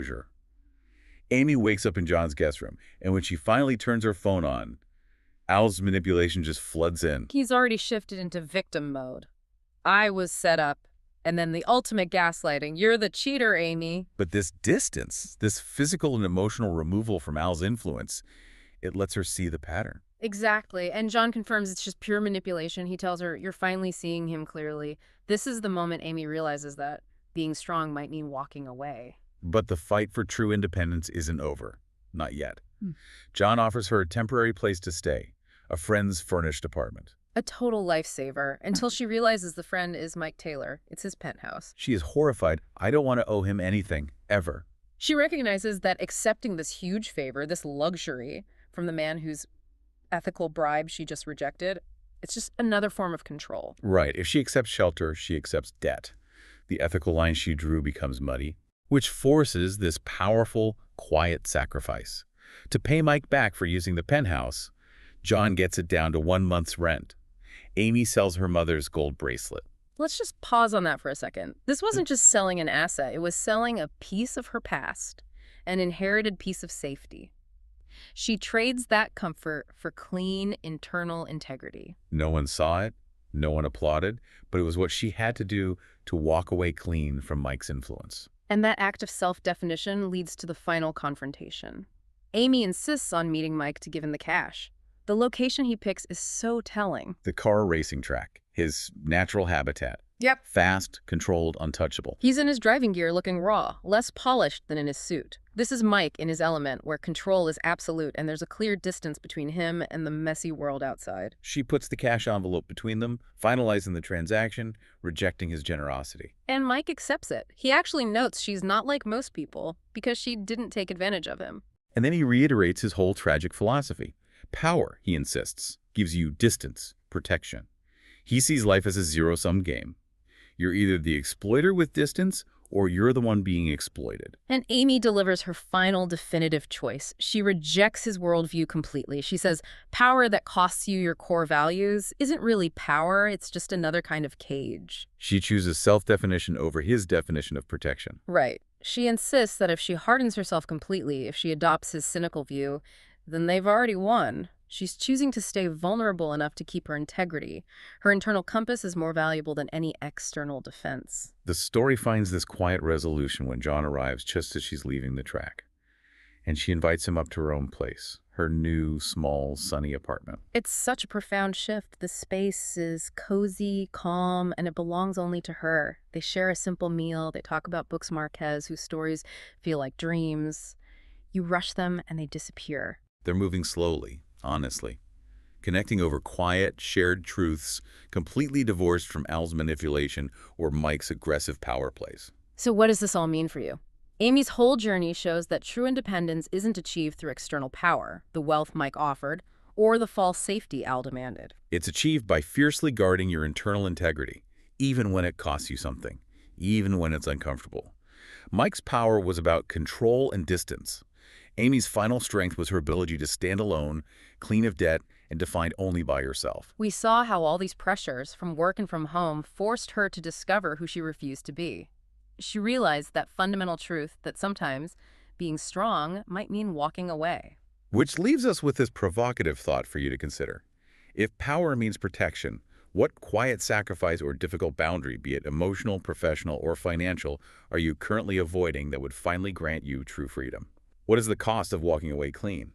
closure. Amy wakes up in John's guest room, and when she finally turns her phone on, Al's manipulation just floods in. He's already shifted into victim mode. I was set up, and then the ultimate gaslighting. You're the cheater, Amy. But this distance, this physical and emotional removal from Al's influence, it lets her see the pattern. Exactly. And John confirms it's just pure manipulation. He tells her, you're finally seeing him clearly. This is the moment Amy realizes that being strong might mean walking away. But the fight for true independence isn't over. Not yet. John offers her a temporary place to stay, a friend's furnished apartment. A total lifesaver, until she realizes the friend is Mike Taylor. It's his penthouse. She is horrified. I don't want to owe him anything, ever. She recognizes that accepting this huge favor, this luxury, from the man whose ethical bribe she just rejected, it's just another form of control. Right. If she accepts shelter, she accepts debt. The ethical line she drew becomes muddy, which forces this powerful, quiet sacrifice. To pay Mike back for using the penthouse, John gets it down to 1 month's rent. Amy sells her mother's gold bracelet. Let's just pause on that for a second. This wasn't just selling an asset. It was selling a piece of her past, an inherited piece of safety. She trades that comfort for clean, internal integrity. No one saw it, no one applauded, but it was what she had to do to walk away clean from Mike's influence. And that act of self-definition leads to the final confrontation. Amy insists on meeting Mike to give him the cash. The location he picks is so telling. The car racing track, his natural habitat. Yep. Fast, controlled, untouchable. He's in his driving gear looking raw, less polished than in his suit. This is Mike in his element, where control is absolute and there's a clear distance between him and the messy world outside. She puts the cash envelope between them, finalizing the transaction, rejecting his generosity. And Mike accepts it. He actually notes she's not like most people because she didn't take advantage of him. And then he reiterates his whole tragic philosophy. Power, he insists, gives you distance, protection. He sees life as a zero-sum game. You're either the exploiter with distance, or you're the one being exploited. And Amy delivers her final definitive choice. She rejects his worldview completely. She says, power that costs you your core values isn't really power, it's just another kind of cage. She chooses self-definition over his definition of protection. Right. She insists that if she hardens herself completely, if she adopts his cynical view, then they've already won. She's choosing to stay vulnerable enough to keep her integrity. Her internal compass is more valuable than any external defense. The story finds this quiet resolution when John arrives just as she's leaving the track. And she invites him up to her own place, her new, small, sunny apartment. It's such a profound shift. The space is cozy, calm, and it belongs only to her. They share a simple meal. They talk about books Marquez, whose stories feel like dreams. You rush them and they disappear. They're moving slowly, honestly, connecting over quiet, shared truths, completely divorced from Al's manipulation or Mike's aggressive power plays. So what does this all mean for you? Amy's whole journey shows that true independence isn't achieved through external power, the wealth Mike offered, or the false safety Al demanded. It's achieved by fiercely guarding your internal integrity, even when it costs you something, even when it's uncomfortable. Mike's power was about control and distance. Amy's final strength was her ability to stand alone, clean of debt, and defined only by herself. We saw how all these pressures, from work and from home, forced her to discover who she refused to be. She realized that fundamental truth that sometimes being strong might mean walking away. Which leaves us with this provocative thought for you to consider. If power means protection, what quiet sacrifice or difficult boundary, be it emotional, professional, or financial, are you currently avoiding that would finally grant you true freedom? What is the cost of walking away clean?